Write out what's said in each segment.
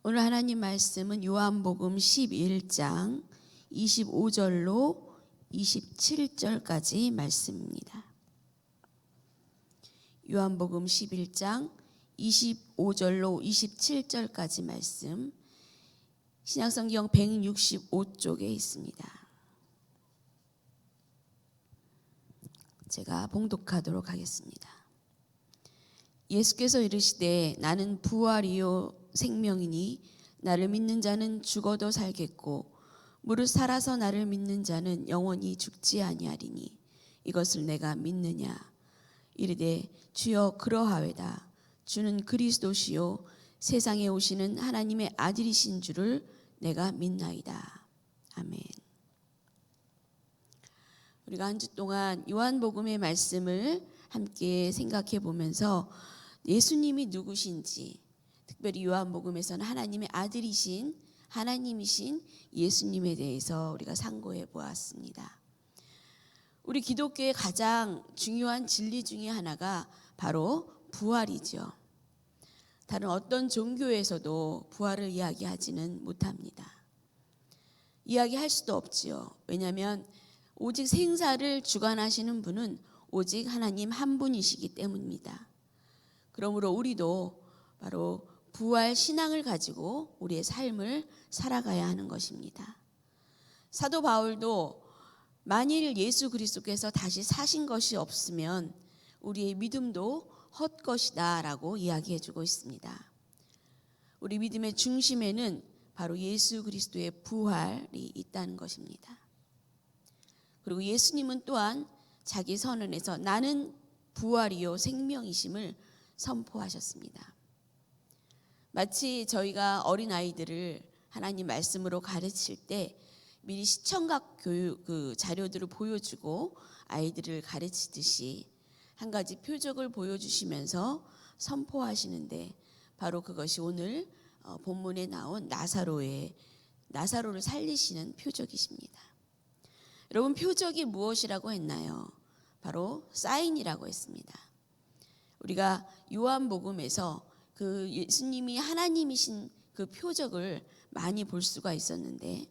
오늘 하나님 말씀은 요한복음 11장 25절로 27절까지 말씀입니다. 요한복음 11장 25절로 27절까지 말씀, 신약성경 165쪽에 있습니다. 제가 봉독하도록 하겠습니다. 예수께서 이르시되 나는 부활이요 생명이니 나를 믿는 자는 죽어도 살겠고 무릇 살아서 나를 믿는 자는 영원히 죽지 아니하리니 이것을 내가 믿느냐. 이르되 주여 그러하외다. 주는 그리스도시요 세상에 오시는 하나님의 아들이신 줄을 내가 믿나이다. 아멘. 우리가 한 주 동안 요한복음의 말씀을 함께 생각해 보면서 예수님이 누구신지, 특별히 요한복음에서는 하나님의 아들이신 하나님이신 예수님에 대해서 우리가 상고해 보았습니다. 우리 기독교의 가장 중요한 진리 중에 하나가 바로 부활이죠. 다른 어떤 종교에서도 부활을 이야기하지는 못합니다. 이야기할 수도 없지요. 왜냐하면 오직 생사를 주관하시는 분은 오직 하나님 한 분이시기 때문입니다. 그러므로 우리도 바로 부활 신앙을 가지고 우리의 삶을 살아가야 하는 것입니다. 사도 바울도 만일 예수 그리스도께서 다시 사신 것이 없으면 우리의 믿음도 헛것이다 라고 이야기해 주고 있습니다. 우리 믿음의 중심에는 바로 예수 그리스도의 부활이 있다는 것입니다. 그리고 예수님은 또한 자기 선언에서 나는 부활이요 생명이심을 선포하셨습니다. 마치 저희가 어린아이들을 하나님 말씀으로 가르칠 때 미리 시청각 교육 자료들을 보여주고 아이들을 가르치듯이 한 가지 표적을 보여주시면서 선포하시는데 바로 그것이 오늘 본문에 나온 나사로를 살리시는 표적이십니다. 여러분, 표적이 무엇이라고 했나요? 바로 사인이라고 했습니다. 우리가 요한복음에서 그 예수님이 하나님이신 그 표적을 많이 볼 수가 있었는데,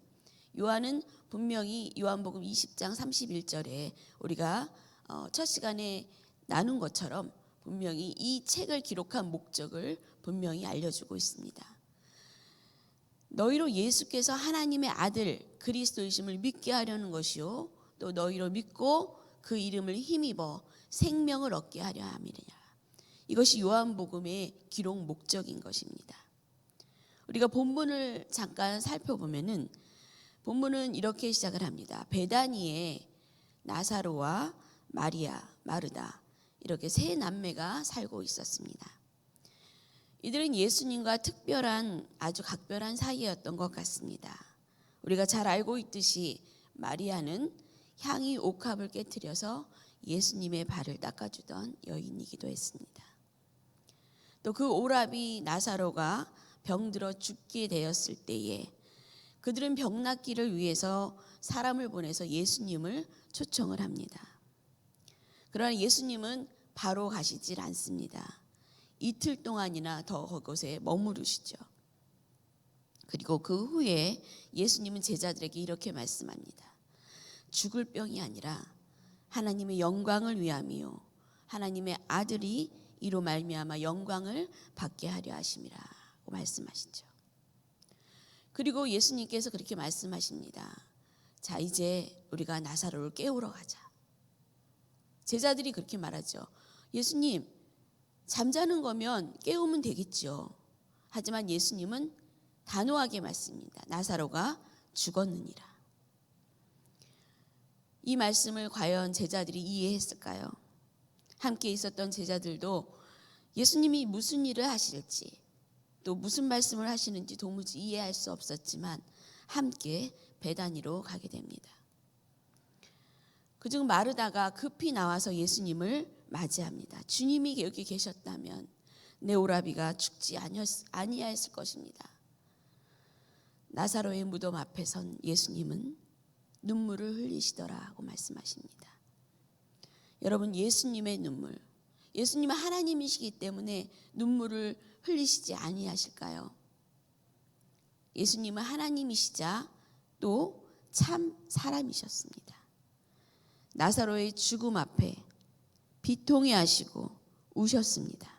요한은 분명히 요한복음 20장 31절에 우리가 첫 시간에 나눈 것처럼 분명히 이 책을 기록한 목적을 분명히 알려주고 있습니다. 너희로 예수께서 하나님의 아들 그리스도이심을 믿게 하려는 것이요 또 너희로 믿고 그 이름을 힘입어 생명을 얻게 하려 함이라. 이것이 요한복음의 기록 목적인 것입니다. 우리가 본문을 잠깐 살펴보면은 본문은 이렇게 시작을 합니다. 베다니에 나사로와 마리아, 마르다 이렇게 세 남매가 살고 있었습니다. 이들은 예수님과 특별한 아주 각별한 사이였던 것 같습니다. 우리가 잘 알고 있듯이 마리아는 향이 옥합을 깨트려서 예수님의 발을 닦아주던 여인이기도 했습니다. 또 그 오라비 나사로가 병들어 죽게 되었을 때에 그들은 병 낫기를 위해서 사람을 보내서 예수님을 초청을 합니다. 그러나 예수님은 바로 가시질 않습니다. 이틀 동안이나 더 그곳에 머무르시죠. 그리고 그 후에 예수님은 제자들에게 이렇게 말씀합니다. 죽을 병이 아니라 하나님의 영광을 위함이요 하나님의 아들이 이로 말미암아 영광을 받게 하려 하심이라고 말씀하시죠. 그리고 예수님께서 그렇게 말씀하십니다. 자, 이제 우리가 나사로를 깨우러 가자. 제자들이 그렇게 말하죠. 예수님, 잠자는 거면 깨우면 되겠죠. 하지만 예수님은 단호하게 말씀입니다. 나사로가 죽었느니라. 이 말씀을 과연 제자들이 이해했을까요? 함께 있었던 제자들도 예수님이 무슨 일을 하실지 또 무슨 말씀을 하시는지 도무지 이해할 수 없었지만 함께 베다니로 가게 됩니다. 그중 마르다가 급히 나와서 예수님을 맞이합니다. 주님이 여기 계셨다면 내 오라비가 죽지 아니하였을 것입니다. 나사로의 무덤 앞에 선 예수님은 눈물을 흘리시더라고 말씀하십니다. 여러분, 예수님의 눈물, 예수님은 하나님이시기 때문에 눈물을 흘리시지 아니하실까요? 예수님은 하나님이시자 또 참 사람이셨습니다. 나사로의 죽음 앞에 비통해 하시고 우셨습니다.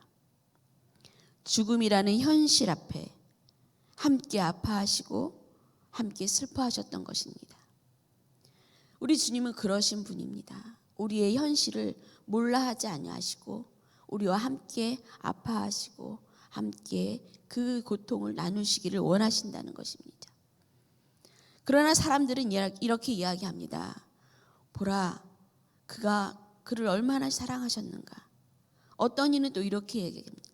죽음이라는 현실 앞에 함께 아파하시고 함께 슬퍼하셨던 것입니다. 우리 주님은 그러신 분입니다. 우리의 현실을 몰라 하지 아니하시고 우리와 함께 아파하시고 함께 그 고통을 나누시기를 원하신다는 것입니다. 그러나 사람들은 이렇게 이야기합니다. 보라, 그가 그를 얼마나 사랑하셨는가. 어떤 이는 또 이렇게 얘기합니다.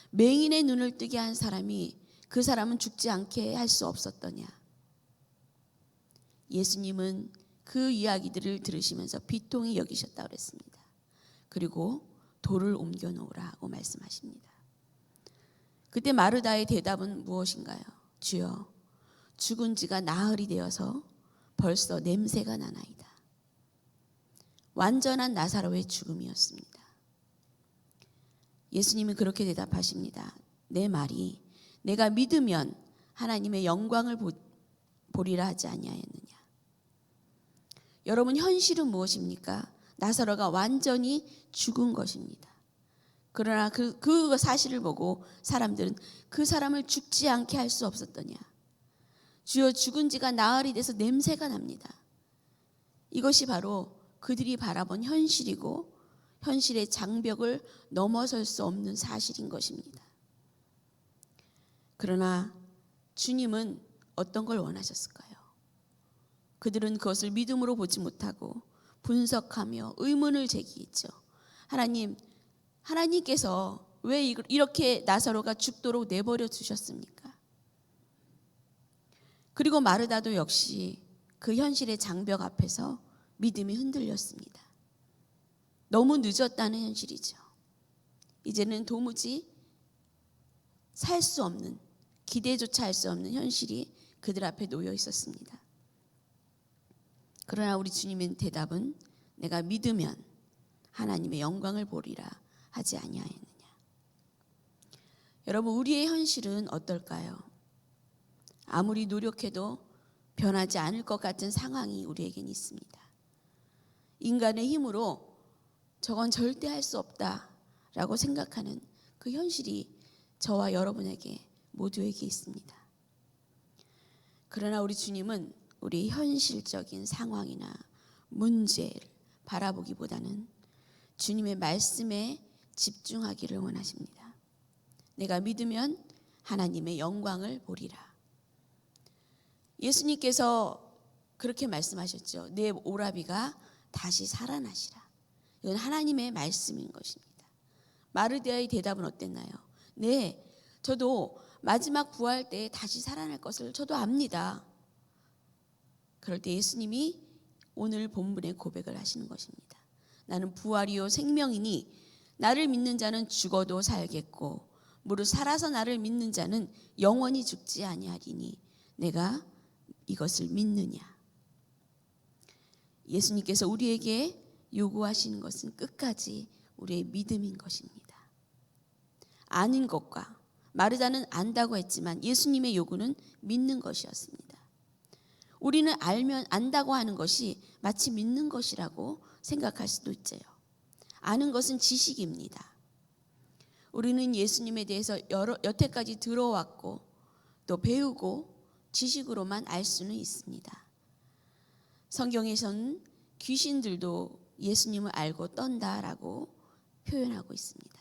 맹인의 눈을 뜨게 한 사람이 그 사람은 죽지 않게 할 수 없었더냐. 예수님은 그 이야기들을 들으시면서 비통히 여기셨다고 그랬습니다. 그리고 돌을 옮겨 놓으라고 말씀하십니다. 그때 마르다의 대답은 무엇인가요? 주여, 죽은 지가 나흘이 되어서 벌써 냄새가 나나이다. 완전한 나사로의 죽음이었습니다. 예수님이 그렇게 대답하십니다. 내 말이 내가 믿으면 하나님의 영광을 보리라 하지 아니하였느냐. 여러분, 현실은 무엇입니까? 나사로가 완전히 죽은 것입니다. 그러나 그 사실을 보고 사람들은 그 사람을 죽지 않게 할 수 없었더냐. 주여, 죽은 지가 나흘이 돼서 냄새가 납니다. 이것이 바로 그들이 바라본 현실이고 현실의 장벽을 넘어설 수 없는 사실인 것입니다. 그러나 주님은 어떤 걸 원하셨을까요? 그들은 그것을 믿음으로 보지 못하고 분석하며 의문을 제기했죠. 하나님께서 왜 이렇게 나사로가 죽도록 내버려 두셨습니까? 그리고 마르다도 역시 그 현실의 장벽 앞에서 믿음이 흔들렸습니다. 너무 늦었다는 현실이죠. 이제는 도무지 살 수 없는, 기대조차 할 수 없는 현실이 그들 앞에 놓여 있었습니다. 그러나 우리 주님의 대답은 내가 믿으면 하나님의 영광을 보리라 하지 아니하였느냐. 여러분, 우리의 현실은 어떨까요? 아무리 노력해도 변하지 않을 것 같은 상황이 우리에겐 있습니다. 인간의 힘으로 저건 절대 할 수 없다라고 생각하는 그 현실이 저와 여러분에게 모두에게 있습니다. 그러나 우리 주님은 우리 현실적인 상황이나 문제를 바라보기보다는 주님의 말씀에 집중하기를 원하십니다. 내가 믿으면 하나님의 영광을 보리라. 예수님께서 그렇게 말씀하셨죠. 내 오라비가 다시 살아나시라. 이건 하나님의 말씀인 것입니다. 마르다의 대답은 어땠나요? 네, 저도 마지막 부활 때 다시 살아날 것을 저도 압니다. 그럴 때 예수님이 오늘 본문의 고백을 하시는 것입니다. 나는 부활이요 생명이니 나를 믿는 자는 죽어도 살겠고 무릇 살아서 나를 믿는 자는 영원히 죽지 아니하리니 내가 이것을 믿느냐. 예수님께서 우리에게 요구하시는 것은 끝까지 우리의 믿음인 것입니다. 아는 것과 마르다는 안다고 했지만 예수님의 요구는 믿는 것이었습니다. 우리는 알면 안다고 하는 것이 마치 믿는 것이라고 생각할 수도 있어요. 아는 것은 지식입니다. 우리는 예수님에 대해서 여태까지 들어왔고 또 배우고 지식으로만 알 수는 있습니다. 성경에서는 귀신들도 예수님을 알고 떤다라고 표현하고 있습니다.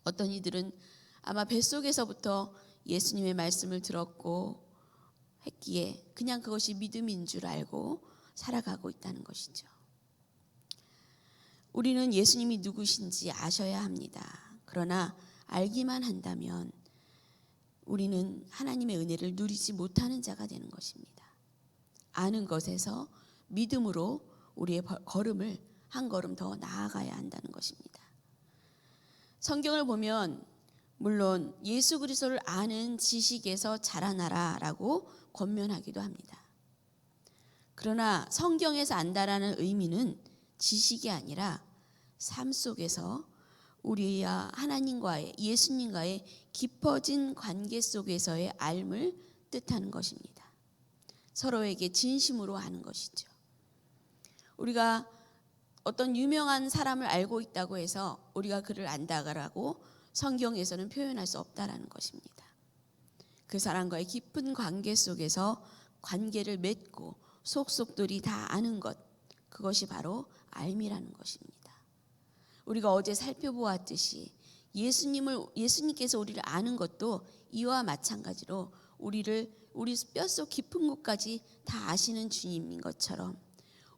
어떤 이들은 아마 뱃속에서부터 예수님의 말씀을 들었고 했기에 그냥 그것이 믿음인 줄 알고 살아가고 있다는 것이죠. 우리는 예수님이 누구신지 아셔야 합니다. 그러나 알기만 한다면 우리는 하나님의 은혜를 누리지 못하는 자가 되는 것입니다. 아는 것에서 믿음으로 우리의 걸음을 한 걸음 더 나아가야 한다는 것입니다. 성경을 보면 물론 예수 그리스도를 아는 지식에서 자라나라라고 권면하기도 합니다. 그러나 성경에서 안다라는 의미는 지식이 아니라 삶 속에서 우리와 하나님과의 예수님과의 깊어진 관계 속에서의 알을 뜻하는 것입니다. 서로에게 진심으로 아는 것이죠. 우리가 어떤 유명한 사람을 알고 있다고 해서 우리가 그를 안다라고 성경에서는 표현할 수 없다라는 것입니다. 그 사람과의 깊은 관계 속에서 관계를 맺고 속속들이 다 아는 것, 그것이 바로 알미라는 것입니다. 우리가 어제 살펴보았듯이 예수님께서 우리를 아는 것도 이와 마찬가지로 우리 뼛속 깊은 곳까지 다 아시는 주님인 것처럼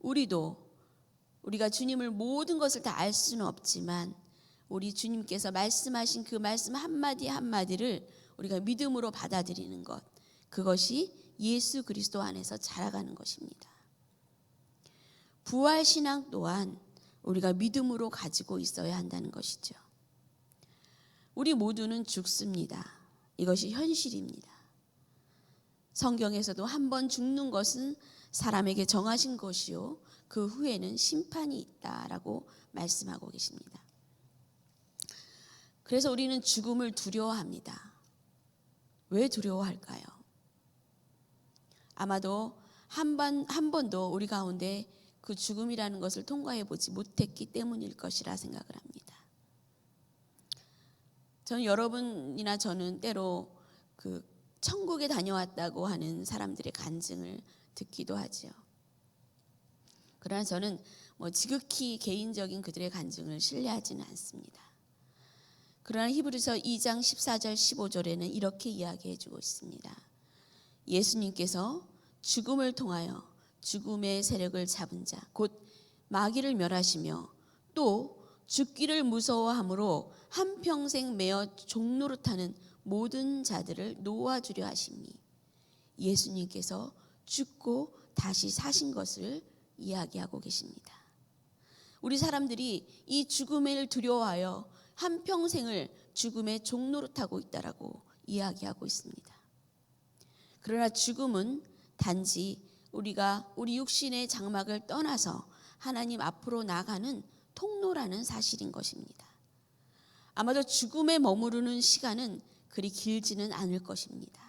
우리가 주님을 모든 것을 다 알 수는 없지만 우리 주님께서 말씀하신 그 말씀 한마디 한마디를 우리가 믿음으로 받아들이는 것, 그것이 예수 그리스도 안에서 자라가는 것입니다. 부활신앙 또한 우리가 믿음으로 가지고 있어야 한다는 것이죠. 우리 모두는 죽습니다. 이것이 현실입니다. 성경에서도 한 번 죽는 것은 사람에게 정하신 것이요 그 후에는 심판이 있다라고 말씀하고 계십니다. 그래서 우리는 죽음을 두려워합니다. 왜 두려워할까요? 아마도 한 번도 우리 가운데 그 죽음이라는 것을 통과해 보지 못했기 때문일 것이라 생각을 합니다. 저는 여러분이나 저는 때로 그 천국에 다녀왔다고 하는 사람들의 간증을 듣기도 하죠. 그러나 저는 지극히 개인적인 그들의 간증을 신뢰하지는 않습니다. 그러나 히브리서 2장 14절 15절에는 이렇게 이야기해 주고 있습니다. 예수님께서 죽음을 통하여 죽음의 세력을 잡은 자, 곧 마귀를 멸하시며 또 죽기를 무서워함으로 한평생 매어 종노릇하는 모든 자들을 놓아주려 하시니, 예수님께서 죽고 다시 사신 것을 이야기하고 계십니다. 우리 사람들이 이 죽음을 두려워하여 한평생을 죽음의 종노릇하고 있다라고 이야기하고 있습니다. 그러나 죽음은 단지 우리가 우리 육신의 장막을 떠나서 하나님 앞으로 나가는 통로라는 사실인 것입니다. 아마도 죽음에 머무르는 시간은 그리 길지는 않을 것입니다.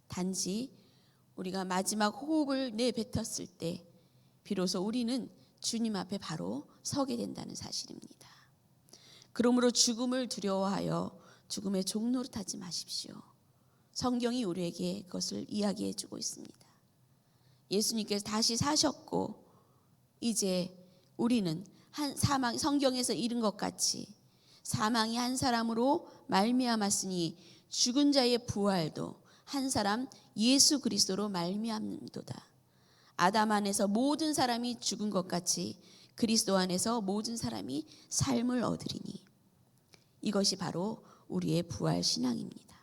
단지 우리가 마지막 호흡을 내뱉었을 때 비로소 우리는 주님 앞에 바로 서게 된다는 사실입니다. 그러므로 죽음을 두려워하여 죽음의 종노릇하지 마십시오. 성경이 우리에게 그것을 이야기해 주고 있습니다. 예수님께서 다시 사셨고 이제 우리는 성경에서 이른 것 같이 사망이 한 사람으로 말미암았으니 죽은 자의 부활도 한 사람 예수 그리스도로 말미암는도다. 아담 안에서 모든 사람이 죽은 것 같이 그리스도 안에서 모든 사람이 삶을 얻으리니, 이것이 바로 우리의 부활 신앙입니다.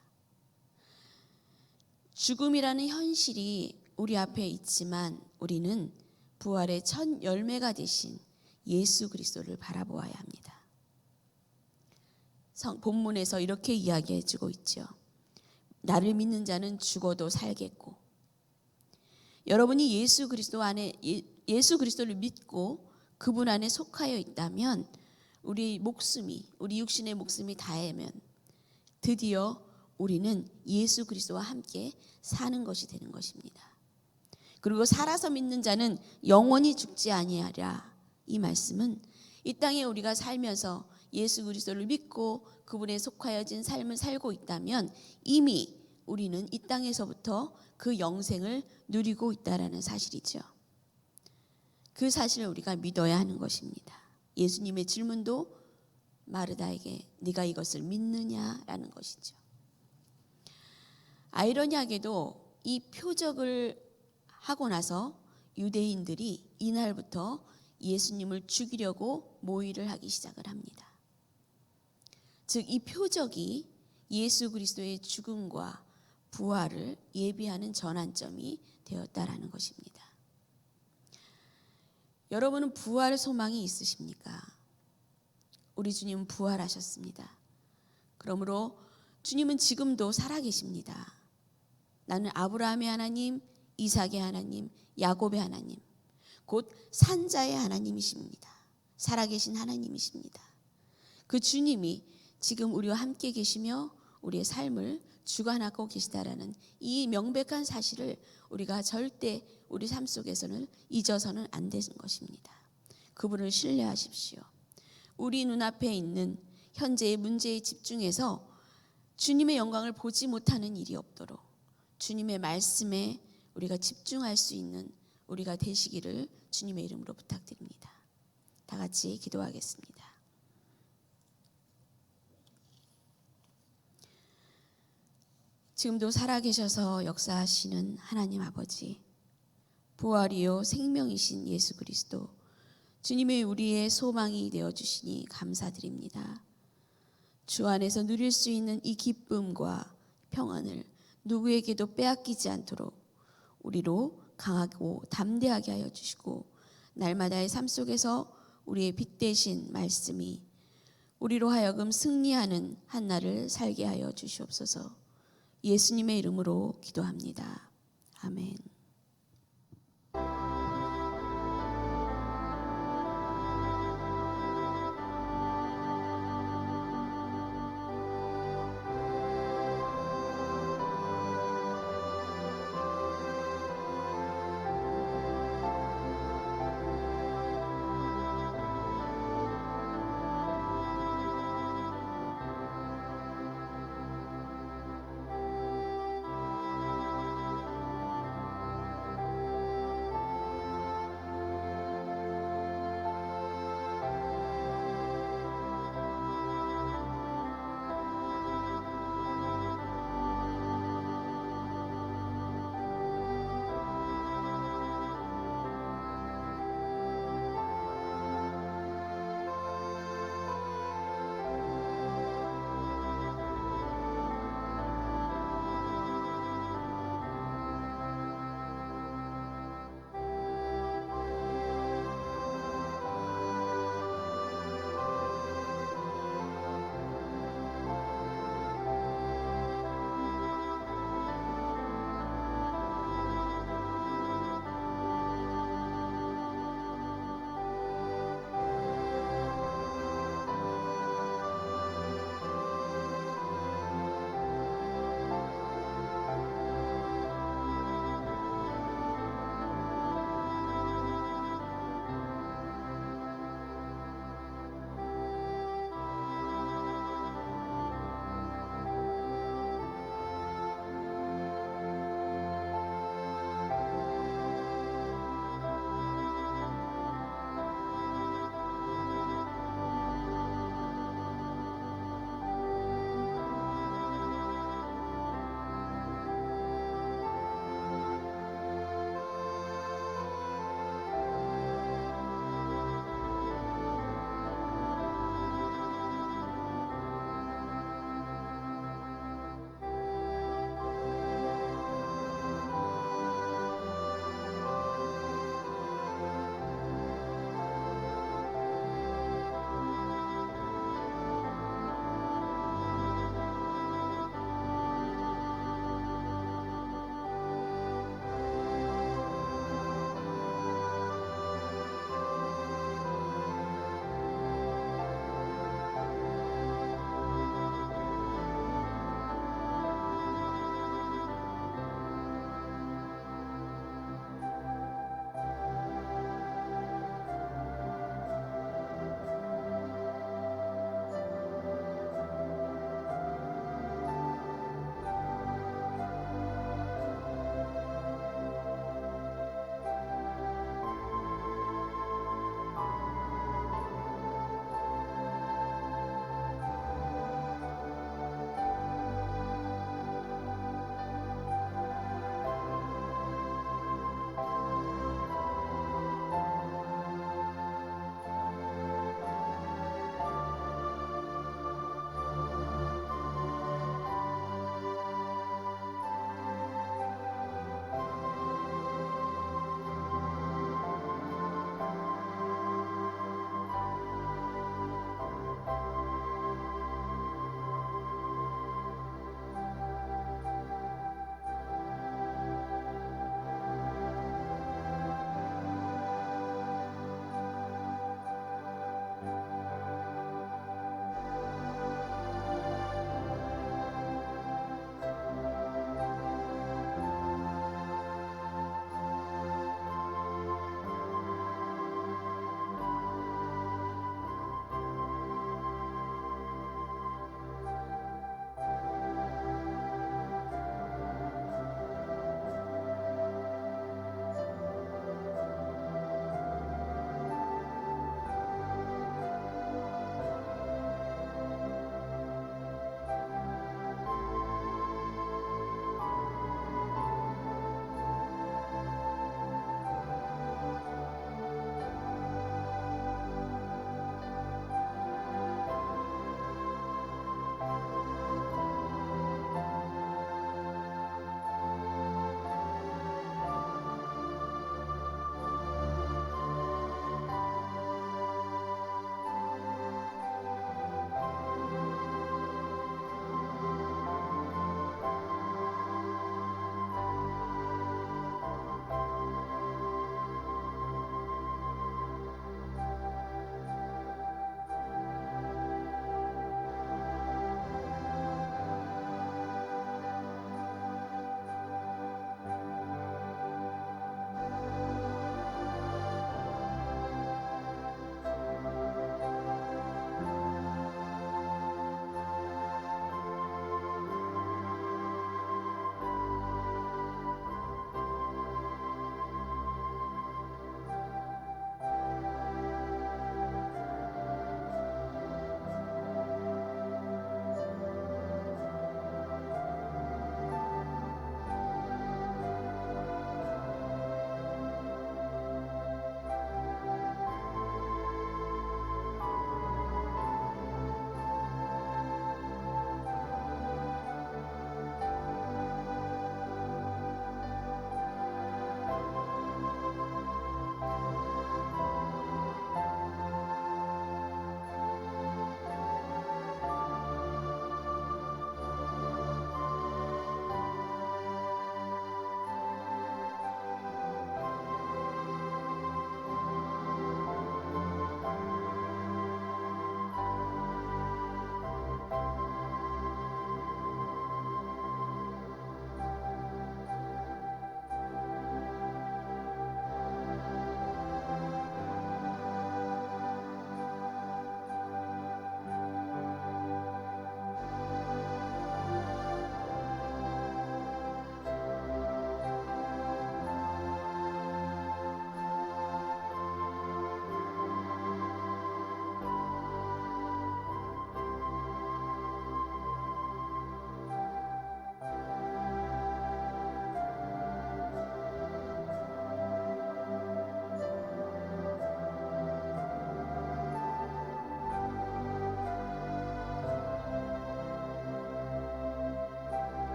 죽음이라는 현실이 우리 앞에 있지만 우리는 부활의 첫 열매가 되신 예수 그리스도를 바라보아야 합니다. 본문에서 이렇게 이야기해 주고 있죠. 나를 믿는 자는 죽어도 살겠고, 여러분이 예수 그리스도를 믿고 그분 안에 속하여 있다면 우리 육신의 목숨이 다하면 드디어 우리는 예수 그리스도와 함께 사는 것이 되는 것입니다. 그리고 살아서 믿는 자는 영원히 죽지 아니하리라. 이 말씀은 이 땅에 우리가 살면서 예수 그리스도를 믿고 그분에 속하여진 삶을 살고 있다면 이미 우리는 이 땅에서부터 그 영생을 누리고 있다라는 사실이죠. 그 사실을 우리가 믿어야 하는 것입니다. 예수님의 질문도 마르다에게 네가 이것을 믿느냐라는 것이죠. 아이러니하게도 이 표적을 하고 나서 유대인들이 이날부터 예수님을 죽이려고 모의를 하기 시작을 합니다. 즉 이 표적이 예수 그리스도의 죽음과 부활을 예비하는 전환점이 되었다라는 것입니다. 여러분은 부활 소망이 있으십니까? 우리 주님은 부활하셨습니다. 그러므로 주님은 지금도 살아계십니다. 나는 아브라함의 하나님, 이삭의 하나님, 야곱의 하나님, 곧 산자의 하나님이십니다. 살아계신 하나님이십니다. 그 주님이 지금 우리와 함께 계시며 우리의 삶을 주관하고 계시다라는 이 명백한 사실을 우리가 절대 우리 삶 속에서는 잊어서는 안 되는 것입니다. 그분을 신뢰하십시오. 우리 눈앞에 있는 현재의 문제에 집중해서 주님의 영광을 보지 못하는 일이 없도록 주님의 말씀에 우리가 집중할 수 있는 우리가 되시기를 주님의 이름으로 부탁드립니다. 다 같이 기도하겠습니다. 지금도 살아계셔서 역사하시는 하나님 아버지, 부활이요 생명이신 예수 그리스도, 주님의 우리의 소망이 되어주시니 감사드립니다. 주 안에서 누릴 수 있는 이 기쁨과 평안을 누구에게도 빼앗기지 않도록 우리로 강하고 담대하게 하여 주시고, 날마다의 삶 속에서 우리의 빛 되신 말씀이 우리로 하여금 승리하는 한날을 살게 하여 주시옵소서. 예수님의 이름으로 기도합니다. 아멘.